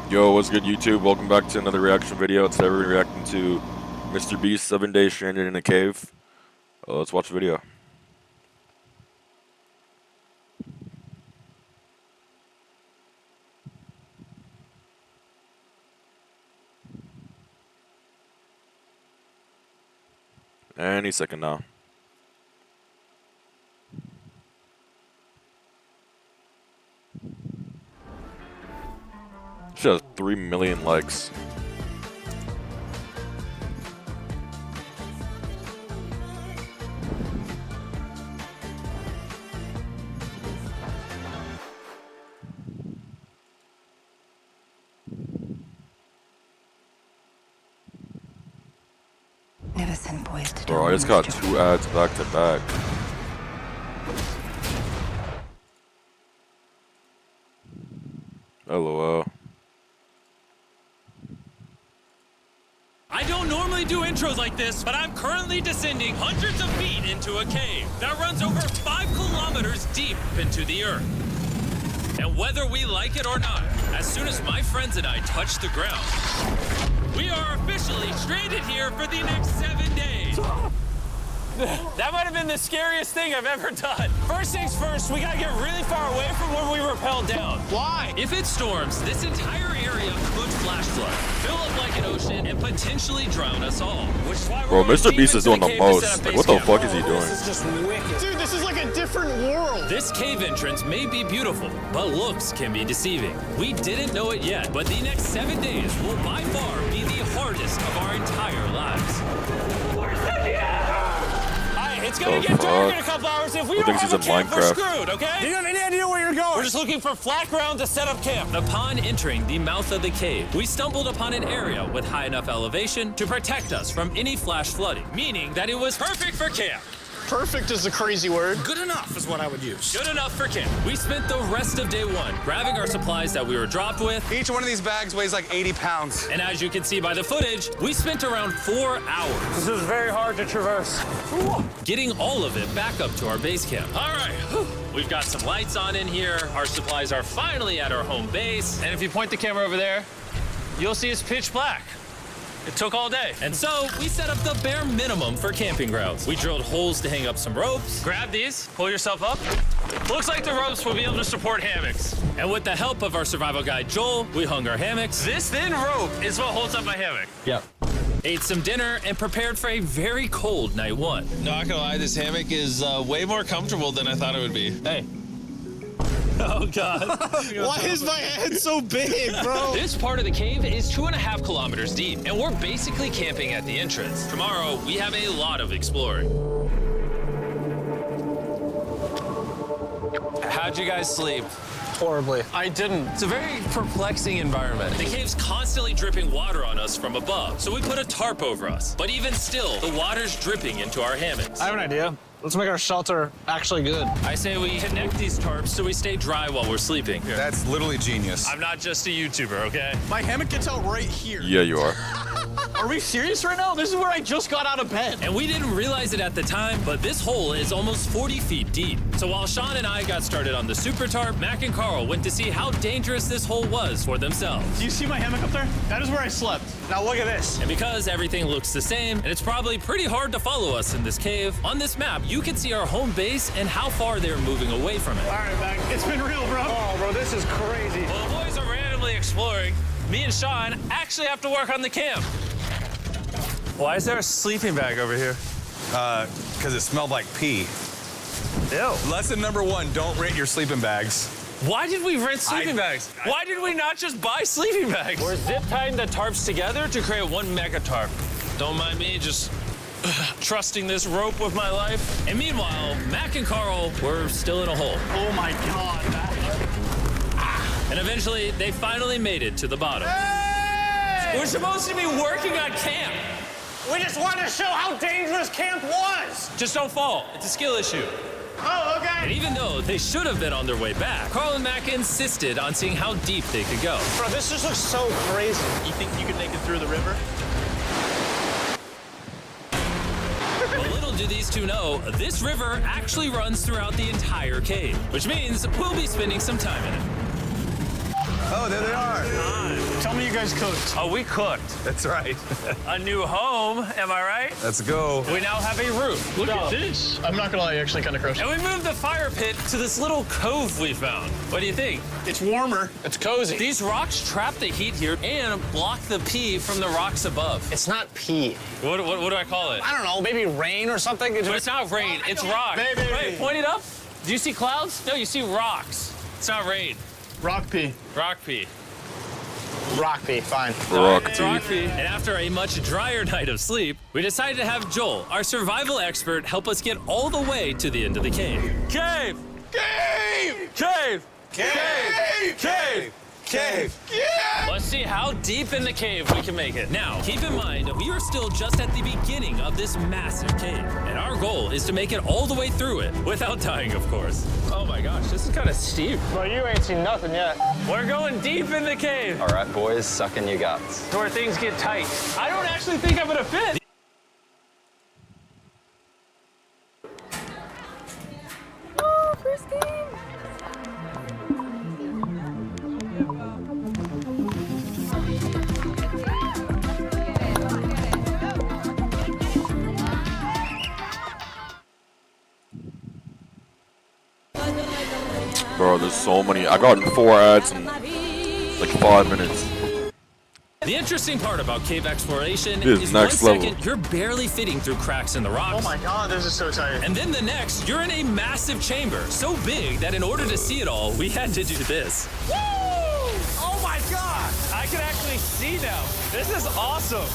Yo, what's good, YouTube? Welcome back to another reaction video. Today we're reacting to MrBeast 7 Days Stranded in a Cave. Let's watch the video. Any second now. She has 3 million likes. Never send boys to Bro, I just got 2 ads back to back. LOL. I don't normally do intros like this, but I'm currently descending hundreds of feet into a cave that runs over 5 kilometers deep into the earth. And whether we like it or not, as soon as my friends and I touch the ground, we are officially stranded here for the next 7 days. That might have been the scariest thing I've ever done. First things first, we gotta get really far away from where we rappelled down. Why? If it storms, this entire area could flash flood, fill up like an ocean, and potentially drown us all. Which is why Bro, we're MrBeast is doing the most. Like, what the fuck is he doing? This is just wicked. Dude, this is like a different world. This cave entrance may be beautiful, but looks can be deceiving. We didn't know it yet, but the next 7 days will by far be the hardest of our entire lives. It's gonna get dark in a couple hours. If we don't have a camp, we're screwed, okay? Do you have any idea where you're going? We're just looking for flat ground to set up camp. Upon entering the mouth of the cave, we stumbled upon an area with high enough elevation to protect us from any flash flooding, meaning that it was perfect for camp. Perfect is a crazy word. Good enough is what I would use. Good enough for camp. We spent the rest of day 1 grabbing our supplies that we were dropped with. Each one of these bags weighs like 80 pounds. And as you can see by the footage, we spent around 4 hours. This is very hard to traverse. Getting all of it back up to our base camp. All right, we've got some lights on in here. Our supplies are finally at our home base. And if you point the camera over there, you'll see it's pitch black. It took all day. And so we set up the bare minimum for camping grounds. We drilled holes to hang up some ropes. Grab these, pull yourself up. Looks like the ropes will be able to support hammocks. And with the help of our survival guide, Joel, we hung our hammocks. This thin rope is what holds up my hammock. Yep. Ate some dinner and prepared for a very cold night 1. Not gonna lie, this hammock is way more comfortable than I thought it would be. Hey. Oh, God. Why is my head so big, bro? This part of the cave is 2.5 kilometers deep, and we're basically camping at the entrance. Tomorrow, we have a lot of exploring. How'd you guys sleep? Horribly. I didn't. It's a very perplexing environment. The cave's constantly dripping water on us from above, so we put a tarp over us. But even still, the water's dripping into our hammocks. I have an idea. Let's make our shelter actually good. I say we connect these tarps so we stay dry while we're sleeping. That's literally genius. I'm not just a YouTuber, okay? My hammock gets out right here. Yeah, you are. Are we serious right now? This is where I just got out of bed. And we didn't realize it at the time, but this hole is almost 40 feet deep. So while Sean and I got started on the super tarp, Mac and Carl went to see how dangerous this hole was for themselves. Do you see my hammock up there? That is where I slept. Now look at this. And because everything looks the same, and it's probably pretty hard to follow us in this cave, on this map, you can see our home base and how far they're moving away from it. All right, Mac. It's been real, bro. Oh, bro, this is crazy. While the boys are randomly exploring, me and Sean actually have to work on the camp. Why is there a sleeping bag over here? Because it smelled like pee. Ew. Lesson number 1, don't rent your sleeping bags. Why did we rent sleeping bags? Why did we not just buy sleeping bags? We're zip tying the tarps together to create one mega tarp. Don't mind me, just trusting this rope with my life. And meanwhile, Mac and Carl were still in a hole. Oh my God, Mac. And eventually, they finally made it to the bottom. Hey! We're supposed to be working on camp. We just wanted to show how dangerous camp was. Just don't fall. It's a skill issue. Oh, okay. And even though they should have been on their way back, Carl and Mac insisted on seeing how deep they could go. Bro, this just looks so crazy. You think you could make it through the river? But little do these two know, this river actually runs throughout the entire cave, which means we'll be spending some time in it. Oh, there they are. you guys cooked. Oh, we cooked. That's right. A new home, am I right? Let's go. We now have a roof. Look at this. I'm not gonna lie, you actually kind of crushed it. And we moved the fire pit to this little cove we found. What do you think? It's warmer. It's cozy. These rocks trap the heat here and block the pee from the rocks above. It's not pee. What do I call it? I don't know, maybe rain or something. But it's not rain, it's rock. Baby. Wait, point it up. Do you see clouds? No, you see rocks. It's not rain. Rock pee. Rock pee. Rock pee, fine. Rock It's rock tea. pee. And after a much drier night of sleep, we decided to have Joel, our survival expert, help us get all the way to the end of the cave. Cave! Cave! Cave! Cave! Cave! Cave! Yeah! Let's see how deep in the cave we can make it. Now, keep in mind, we are still just at the beginning of this massive cave, and our goal is to make it all the way through it, without dying, of course. Oh my gosh, this is kind of steep. Bro, you ain't seen nothing yet. We're going deep in the cave. All right, boys, suck in your guts. To where things get tight. I don't actually think I'm gonna fit. Oh, first game. Bro, there's so many. I've gotten 4 ads in like 5 minutes. The interesting part about cave exploration This is next 1 level. second you're barely fitting through cracks in the rocks. Oh my god, this is so exciting. And then the next, you're in a massive chamber, so big that in order to see it all, we had to do this. Woo! Oh my god! I can actually see now. This is awesome.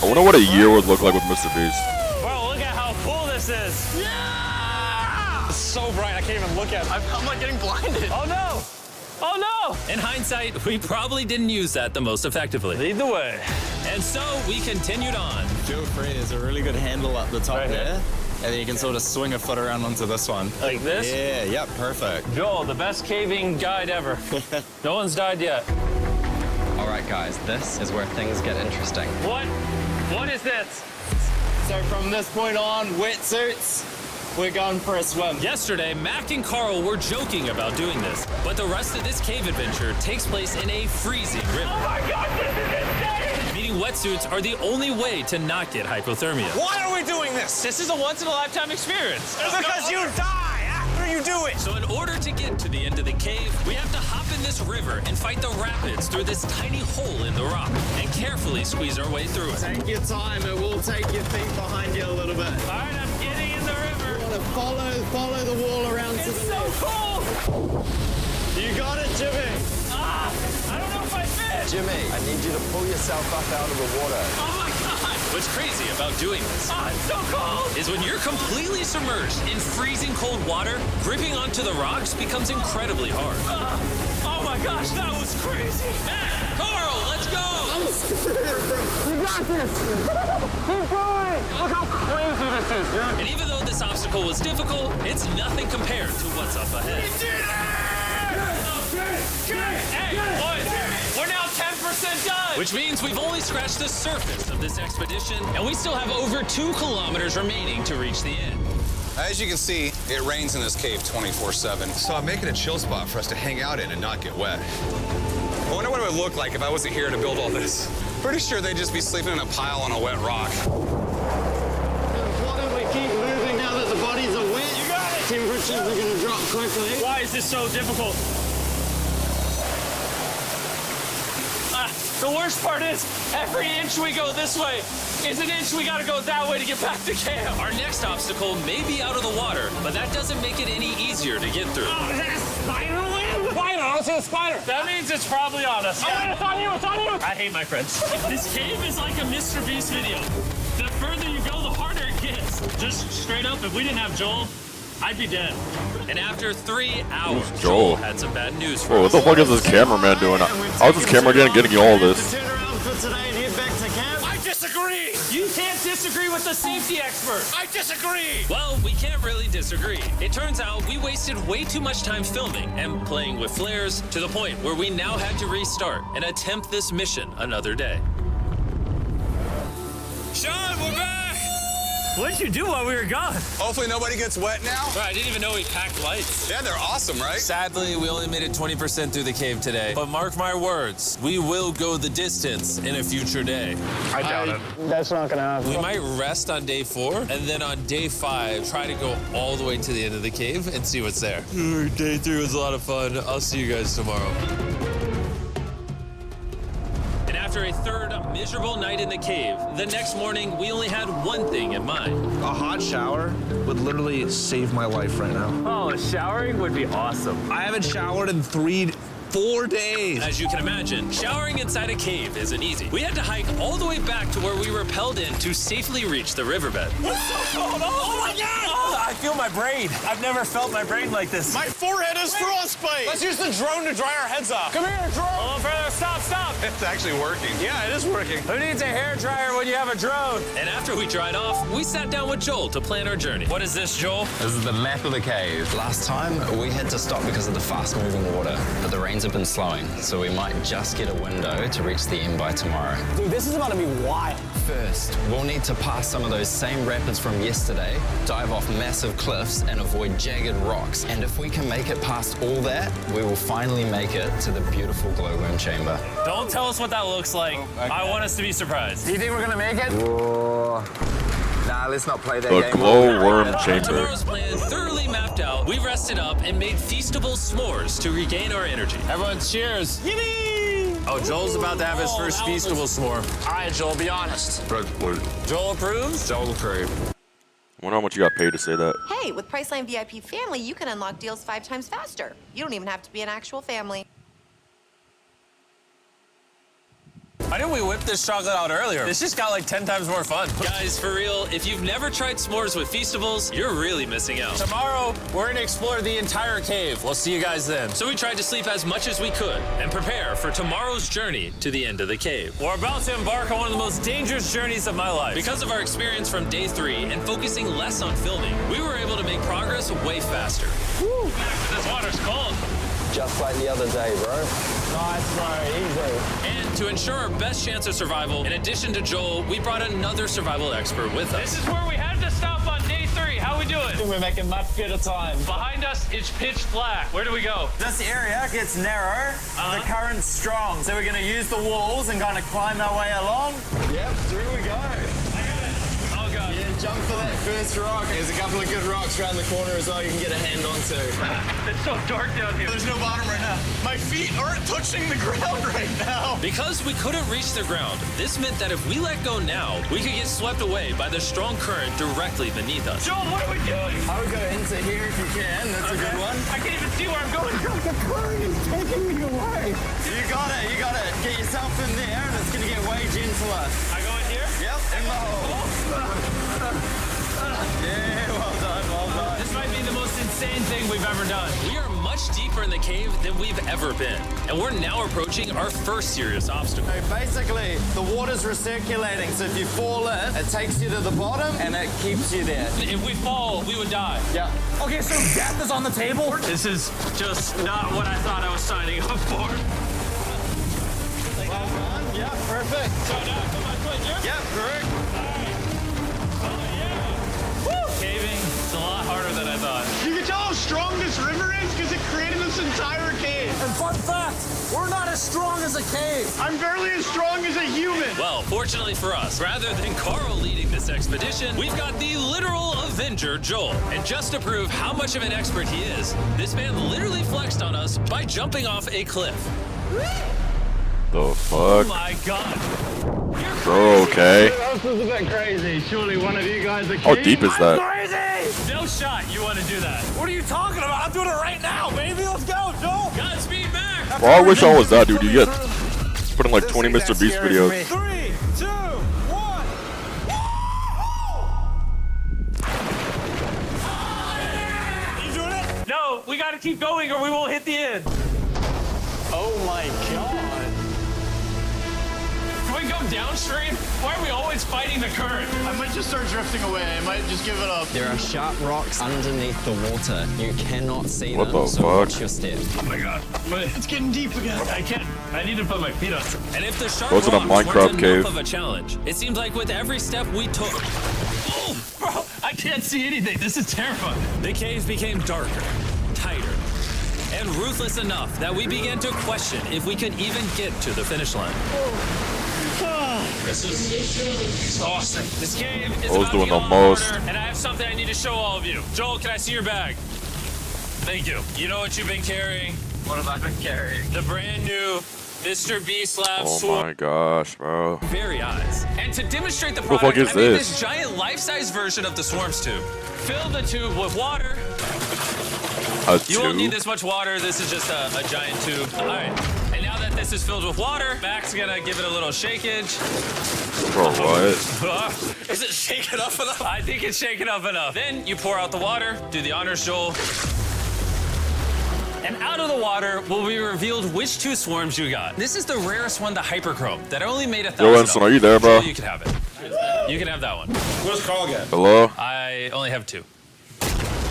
I wonder what a year would look like with MrBeast. Bro, look at how cool this is. Yeah! It's so bright, I can't even look at it. I'm like getting blinded. Oh no! Oh no! In hindsight, we probably didn't use that the most effectively. Lead the way. And so we continued on. Feel free, there's a really good handle up the top there. And then you can sort of swing a foot around onto this one. Like this? Yeah, yep, perfect. Joel, the best caving guide ever. No one's died yet. All right, guys, this is where things get interesting. What? What is this? So from this point on, wetsuits, we're going for a swim. Yesterday, Mac and Carl were joking about doing this, but the rest of this cave adventure takes place in a freezing river. Oh my God, this is insane! Meaning wetsuits are the only way to not get hypothermia. Why are we doing this? This is a once-in-a-lifetime experience. Because you die after you do it. So in order to get to the end of the cave, we have to hop in this river and fight the rapids through this tiny hole in the rock and carefully squeeze our way through it. Take your time, it will take your feet behind you a little bit. All right, I'm getting in the river. Follow the wall around to It's the so left. cold. You got it, Jimmy. Ah, I don't know if I fit. Jimmy, I need you to pull yourself up out of the water. Oh my God. What's crazy about doing this it's so cold. Is when you're completely submerged in freezing cold water, gripping onto the rocks becomes incredibly hard. Oh my gosh, that was crazy. Matt, Carl, let's go. And even though this obstacle was difficult, it's nothing compared to what's up ahead. Hey, boys, we're now 10% done! Which means we've only scratched the surface of this expedition, and we still have over 2 kilometers remaining to reach the end. As you can see, it rains in this cave 24/7. So I'm making a chill spot for us to hang out in and not get wet. I wonder what it would look like if I wasn't here to build all this. Pretty sure they'd just be sleeping in a pile on a wet rock. Why don't we keep moving now that the bodies are wet? You got it! Temperatures are going to drop quickly. Why is this so difficult? The worst part is, every inch we go this way is an inch we gotta go that way to get back to camp. Our next obstacle may be out of the water, but that doesn't make it any easier to get through. Oh, is that a spider web? Spider, I don't see a spider. That means it's probably on us. Oh, it's on you, it's on you. I hate my friends. This cave is like a MrBeast video. The further you go, the harder it gets. Just straight up, if we didn't have Joel, I'd be dead. And after 3 hours, Who's Joel? had some bad news for Bro, what us. the fuck is this cameraman doing? How's this cameraman getting you all this? Turn around for today and head back to camp. I disagree. You can't disagree with the safety expert. I disagree. Well, we can't really disagree. It turns out we wasted way too much time filming and playing with flares to the point where we now had to restart and attempt this mission another day. Sean, we're back! What'd you do while we were gone? Hopefully nobody gets wet now. Bro, I didn't even know we packed lights. Yeah, they're awesome, right? Sadly, we only made it 20% through the cave today. But mark my words, we will go the distance in a future day. I doubt it. That's not gonna happen. We might rest on day 4, and then on day 5, try to go all the way to the end of the cave and see what's there. Day 3 was a lot of fun. I'll see you guys tomorrow. And after a third miserable night in the cave, the next morning we only had one thing in mind. A hot shower would literally save my life right now. Oh, showering would be awesome. I haven't showered in 4 days. As you can imagine, showering inside a cave isn't easy. We had to hike all the way back to where we rappelled in to safely reach the riverbed. It's so cold. Oh my God! Oh, I feel my brain. I've never felt my brain like this. My forehead is frostbite. Let's use the drone to dry our heads off. Come here, drone. Hold on, further. Stop, stop. It's actually working. Yeah, it is working. Who needs a hair dryer when you have a drone? And after we dried off, we sat down with Joel to plan our journey. What is this, Joel? This is the map of the cave. Last time, we had to stop because of the fast-moving water, but the rains have been slowing, so we might just get a window to reach the end by tomorrow. Dude, this is about to be wild. First, we'll need to pass some of those same rapids from yesterday, dive off massive cliffs, and avoid jagged rocks. And if we can make it past all that, we will finally make it to the beautiful glowworm chamber. Don't tell us what that looks like. I want us to be surprised. Do you think we're gonna make it? Nah, let's not play that The game. glowworm chamber. Tomorrow's plan thoroughly mapped out. We rested up and made feastable s'mores to regain our energy. Everyone cheers. Yippee! Oh, Joel's about to have his first feastable s'more. All right, Joel, be honest. Joel approves? Joel approves. I wonder how much you got paid to say that. Hey, with Priceline VIP Family, you can unlock deals 5 times faster. You don't even have to be an actual family. Why didn't we whip this chocolate out earlier? This just got like 10 times more fun. Guys, for real, if you've never tried s'mores with Feastables, you're really missing out. Tomorrow, we're gonna explore the entire cave. We'll see you guys then. So we tried to sleep as much as we could and prepare for tomorrow's journey to the end of the cave. We're about to embark on one of the most dangerous journeys of my life. Because of our experience from day 3 and focusing less on filming, we were able to make progress way faster. Woo! This water's cold. Just like the other day, bro. Nice, bro. Easy. And to ensure our best chance of survival, in addition to Joel, we brought another survival expert with us. This is where we had to stop on day 3. How we doing? We're making much better time. Behind us, it's pitch black. Where do we go? This area gets narrow, the current's strong, so we're gonna use the walls and kind of climb our way along. Yep, through we go. Oh, God. Yeah, jump for that first rock. There's a couple of good rocks around the corner as well you can get a hand onto. It's so dark down here. There's no bottom right now. My feet aren't touching the ground right now. Because we couldn't reach the ground, this meant that if we let go now, we could get swept away by the strong current directly beneath us. Joel, what are we doing? I would go into here if you can. That's a good one. I can't even see where I'm going. The current is taking me away. You got it. You got it. Get yourself in there, and it's gonna get way gentler. I go in here? Yep, in the hole. Yeah, well done, well done. This might be the most insane thing we've ever done. We are much deeper in the cave than we've ever been, and we're now approaching our first serious obstacle. So basically, the water's recirculating, so if you fall in, it takes you to the bottom, and it keeps you there. If we fall, we would die. Yeah. Okay, so death is on the table? This is just not what I thought I was signing up for. Well done. Yeah, perfect. So now, come on, foot here? Yep, correct. Caving, it's a lot harder than I thought. You can tell how strong this river is because it created this entire cave. And fun fact, we're not as strong as a cave. I'm barely as strong as a human. Well, fortunately for us, rather than Carl leading this expedition, we've got the literal Avenger, Joel. And just to prove how much of an expert he is, this man literally flexed on us by jumping off a cliff. The Oh fuck? my God. Bro, okay. This is a bit crazy. Surely one of you guys are How deep is that? Crazy! No shot you want to do that. What are you talking about? I'm doing it right now, baby. Let's go, Joel. Godspeed, Mac! Well, I wish I was that dude. You get put in like 20 This thing MrBeast that's scaring videos. me. 3, 2, 1. You doing it? No, we got to keep going or we won't hit the end. Oh my God. Can we go downstream? Why are we always fighting the current? I might just start drifting away. I might just give it up. There are sharp rocks underneath the water. You cannot see What them, the so fuck? watch your step. Oh my God. It's getting deep again. I can't. I need to put my feet on. And if the sharp Was it a rocks Minecraft weren't cave? enough of a challenge, it seemed like with every step we took. Oh, Bro, I can't see anything. This is terrifying. The cave became darker, tighter, and ruthless enough that we began to question if we could even get to the finish line. This is exhausting. This cave is about to doing get the a lot most. harder, and I have something I need to show all of you. Joel, can I see your bag? Thank you. You know what you've been carrying? What have I been carrying? The brand new MrBeast Lab Oh Swarm my gosh, bro. Very eyes. And to demonstrate the What the product, fuck is I made this? this giant life-size version of the Swarms tube. Fill the tube with water. You won't need tube? this much water. This is just a giant tube. All right. And now that this is filled with water, Mac's gonna give it a little shakeage. Bro, what? Is it shaken up enough? I think it's shaken up enough. Then you pour out the water. Do the honors, Joel. And out of the water will be revealed which 2 swarms you got. This is the rarest one, the Hyperchrome, that I only made 1,000 Yo, Ensign, are you there, bro? You can have it. You can have that one. Where's Carl again? Hello? I only have 2.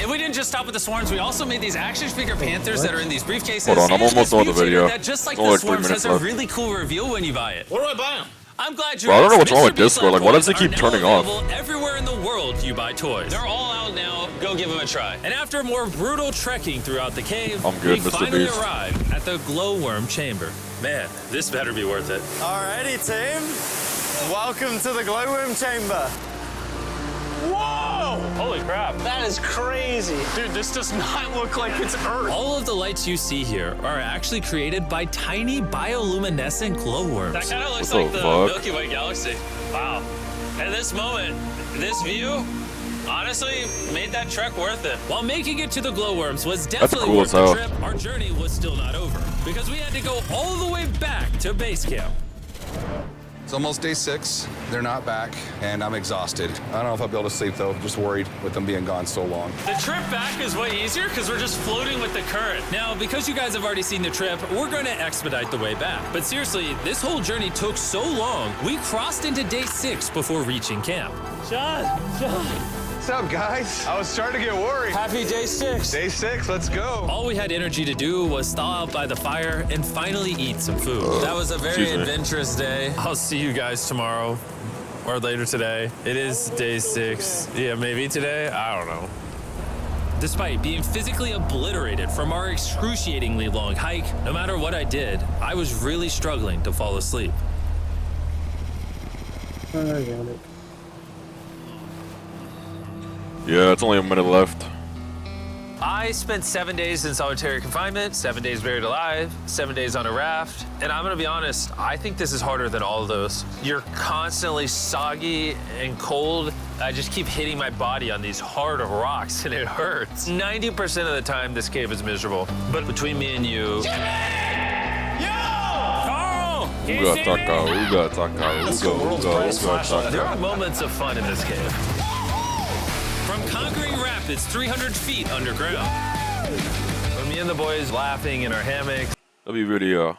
And we didn't just stop with the swarms. We also made these action figure panthers that are in these briefcases. Hold on, I'm And almost this on the mutator video. That just like Only the like 3 swarms minutes has a left. really cool reveal when you buy it. Where do I buy them? I'm glad you Bro, I don't know what's wrong with MrBeast Discord. Like, why does it Lab keep toys turning are now off? available everywhere in the world you buy toys. They're all out now. Go give them a try. And after more brutal trekking throughout the cave, I'm good, we Mr. finally Beast. arrived at the glowworm chamber. Man, this better be worth it. Alrighty, team. Welcome to the glowworm chamber. Whoa! Holy crap. That is crazy. Dude, this does not look like it's Earth. All of the lights you see here are actually created by tiny bioluminescent glowworms. That kind of looks What like the the fuck? Milky Way galaxy. Wow. At this moment, this view honestly made that trek worth it. While making it to the glowworms was definitely cool worth as the hell. trip, our journey was still not over because we had to go all the way back to base camp. It's almost day 6. They're not back, and I'm exhausted. I don't know if I'll be able to sleep, though. Just worried with them being gone so long. The trip back is way easier because we're just floating with the current. Now, because you guys have already seen the trip, we're going to expedite the way back. But seriously, this whole journey took so long, we crossed into day 6 before reaching camp. John. What's up, guys? I was starting to get worried. Happy day 6. Day 6, let's go. All we had energy to do was thaw out by the fire and finally eat some food. That was a very Excuse me. adventurous day. I'll see you guys tomorrow or later today. It is day 6. Yeah, maybe today. I don't know. Despite being physically obliterated from our excruciatingly long hike, no matter what I did, I was really struggling to fall asleep. Yeah, it's only a minute left. I spent 7 days in solitary confinement, 7 days buried alive, 7 days on a raft, and I'm gonna be honest, I think this is harder than all of those. You're constantly soggy and cold. I just keep hitting my body on these hard rocks and it hurts. 90% of the time, this cave is miserable. But between me and you... Carl! Can you see me? There are moments of fun in this cave. From conquering rapids 300 feet underground. With me and the boys laughing in our hammocks. W video.